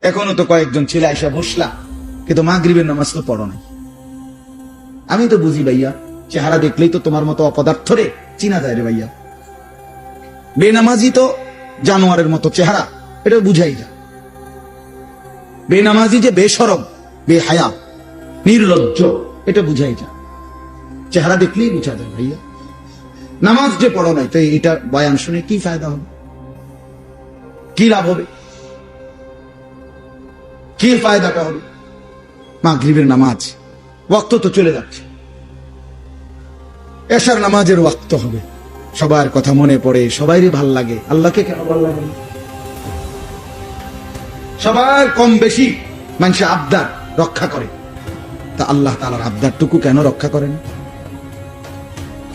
এখনো তো কয়েকজন ছেলে আইসা বসলা, কিন্তু মাগরিবের নামাজ তো পড়ো নাই। আমি তো বুঝি ভাইয়া, চেহারা দেখলেই তো তোমার মতো অপদার্থ রে চিনা যায় রে ভাইয়া। বেনামাজি তো জানোয়ারের মতো চেহারা, এটা বুঝাই যায়। বেনামাজি যে বেশরম, বেহায়া, নির্লজ্জ, এটা বুঝাই যায়। চেহারা দেখলেই বুঝা যায় ভাইয়া। নামাজ যে পড়ো নাই, তো এটা বয়ান শুনে কি ফায়দা হবে? কি লাভ হবে? কি ফায়দাটা হবে? মাগরিবের নামাজ ওয়াক্ত তো চলে যাচ্ছে, এশার নামাজের ওয়াক্ত হবে। সবার কথা মনে পড়ে, সবাইরই ভাল লাগে। আল্লাহকে কেন ভাল লাগে? সবার কম বেশি মানুষের আবদার রক্ষা করে, তা আল্লাহ তাআলার আবদারটুকু কেন রক্ষা করেন?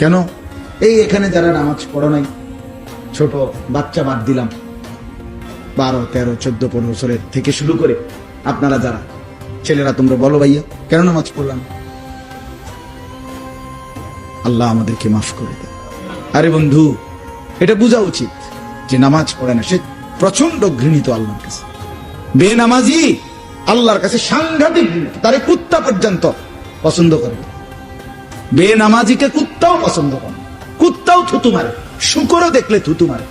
কেন? এই এখানে যারা নামাজ পড়ো নাই, ছোট বাচ্চা বাদ দিলাম, 12, 13, 14, 15 বছরের থেকে শুরু করে আপনারা যারা ছেলেরা, তোমরা বলো ভাইয়া কেন নামাজ পড়লাম? আল্লাহ আমাদেরকে মাফ করে দেয়। আরে বন্ধু, এটা বোঝা উচিত যে নামাজ পড়ে না সে প্রচন্ড ঘৃণিত আল্লাহর কাছে। বেনামাজি আল্লাহর কাছে সাংঘাতিক ঘৃণিত, তারে কুত্তা পর্যন্ত পছন্দ করে। বেনামাজিকে কুত্তাও পছন্দ করে, কুত্তাও থুতু মারে, শুকরও দেখলে থুতু মারে।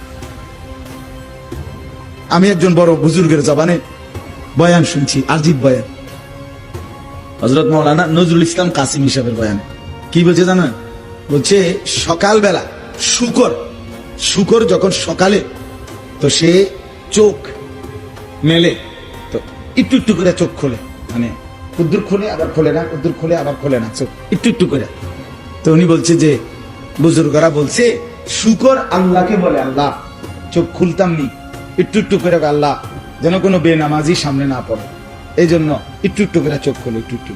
আমি একজন বড় বুজুর্গের জবানে বয়ান শুনছি, আজিব বয়ান, হযরত মাওলানা নজরুল ইসলাম কাসিমি সাহেবের বয়ানে। কি বলছে জানেন? বলছে সকালবেলা শুকর যখন সকালে, তো সে চোখ মেলে, তো একটু একটু করে চোখ খোলে, মানে কুদ্দুর খোলে আবার খোলে না, কুদ্দুর খোলে আবার খোলে না, চোখ একটু একটু করে। তো উনি বলছে যে বুজুর্গরা বলছে শুকর আল্লাহকে বলে, আল্লাহ চোখ খুলতাম নি, একটু একটু করে আল্লাহ যেন কোনো বেনামাজি সামনে না পড়ে, এই জন্য একটু একটু করে চোখ খোলে, একটু একটু।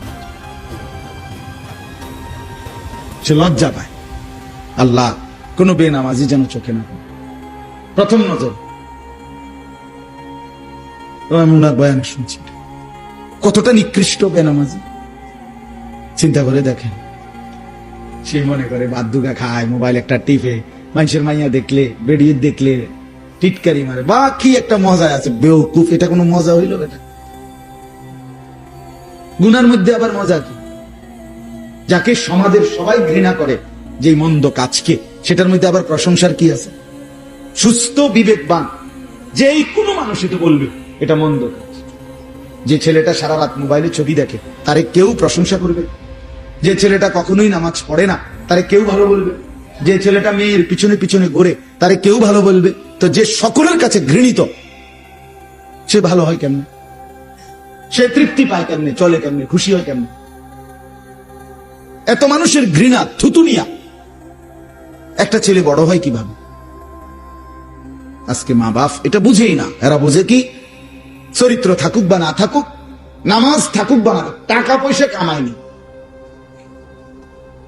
সে লজ্জা পায়, আল্লাহ কোনো বেনামাজি যেন চোখে না পড়ে। প্রথম নজর আমরা বয়ান শুনছি, কতটা নিকৃষ্ট বেনামাজি চিন্তা করে দেখেন। সে মনে করে বাদুগা খায়, মোবাইল একটা টিপে, মানুষের মাইয়া দেখলে, বেরিয়ে দেখলে টিটকারি মারে, বা কি একটা মজা আছে। বেওকুফ, এটা কোনো মজা হইল? এটা গুনার মধ্যে আবার মজা কি? যাকে সমাজের সবাই ঘৃণা করে, যে মন্দ কাজকে, সেটার মধ্যে আবার প্রশংসার কি আছে? সুস্থ বিবেকবান যেই কোনো মানুষই তো বলবে এটা মন্দ কাজ। যে ছেলেটা সারা রাত মোবাইলে ছবি দেখে, তারে কেউ প্রশংসা করবে? যে ছেলেটা কখনোই নামাজ পড়ে না, তারে কেউ ভালো বলবে? যে ছেলেটা মেয়ের পিছনে পিছনে ঘুরে, তারে কেউ ভালো বলবে? তো যে সকলের কাছে ঘৃণিত, সে ভালো হয় কেমনে? সে তৃপ্তি পায় কেমনে? চলে কেমনে? খুশি হয় কেমনে? এত মানুষের ঘৃণা, থুতুনিয়া, একটা ছেলে বড় হয় কিভাবে? আজকে মা বাপ এটা বুঝেই না। এরা বুঝে কি, চরিত্র থাকুক বা না থাকুক, নামাজ থাকুক বা না, টাকা পয়সা কামায়নি,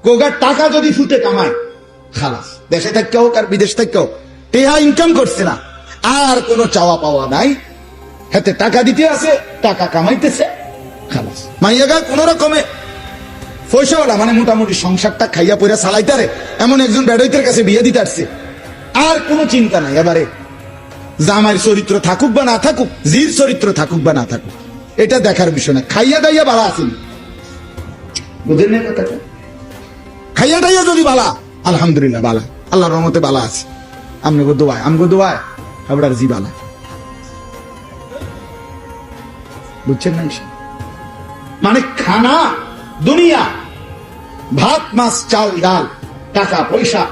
কোগার টাকা যদি ফুটে কামায়, খালাস, দেশে থাকতে হোক আর বিদেশ থাকতে হোক, টেহা ইনকাম করছে না, আর কোনো চাওয়া পাওয়া নাই, হাতে টাকা দিতে আছে, টাকা কামাইতেছে, খালাস। মাইয়াগা কোন রকমে পয়সাওয়ালা, মানে মোটামুটি সংসারটা খাইয়া পয়রা চালাইতারে এমন একজন বেড়াইতের কাছে বিয়ে দিতে আসছে, আর কোনো চিন্তা নাই। এবারে জামাইয়ের চরিত্র থাকুক বা না থাকুক, জির চরিত্র থাকুক বা না থাকুক, এটা দেখার বিষয় না। খাইয়া দাইয়া বালা আসেনি, বুঝেন না কথাটা? খাইয়া দাইয়া যদি বালা, আলহামদুলিল্লাহ বালা, আল্লাহর রহমতে বালা আছে। আমগো দোয়ায় হাবড়ার জি বালা, বুঝছেন না? মানে খানা, দুনিয়া, ভাত মাছ চাল ডাল, টাকা পয়সা,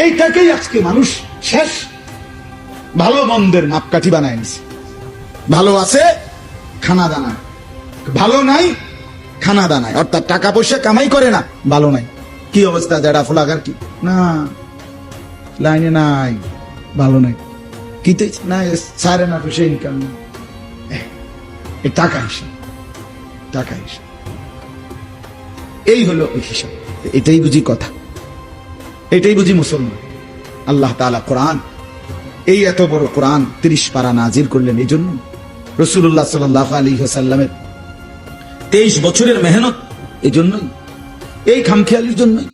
এইটাকেই আজকে মানুষ শেষ ভালো মন্দের মাপকাঠি বানায় নিছে। ভালো আছে খানা দানায়, ভালো নাই খানা দানায়, অর্থাৎ টাকা পয়সা কামাই করে না, ভালো নাই। কি অবস্থা? যারা ফোলাগার কি না, লাইনে নাই, ভালো নাই, কিতে না সারে না পয়সা ইনকাম, টাকা হিসাব, টাকা হিসাব, এই হলো হিসাব। এটাই বুঝি কথা, এটাই বুঝি মুসলমান। আল্লাহ তাআলা কোরআন, এই এত বড় কোরআন 30 পারা নাজিল করলেন এই জন্য, রাসূলুল্লাহ সাল্লাল্লাহু আলাইহি ওয়াসাল্লামের 23 বছরের মেহনত এই জন্যই, এই খামখেয়ালির জন্যই।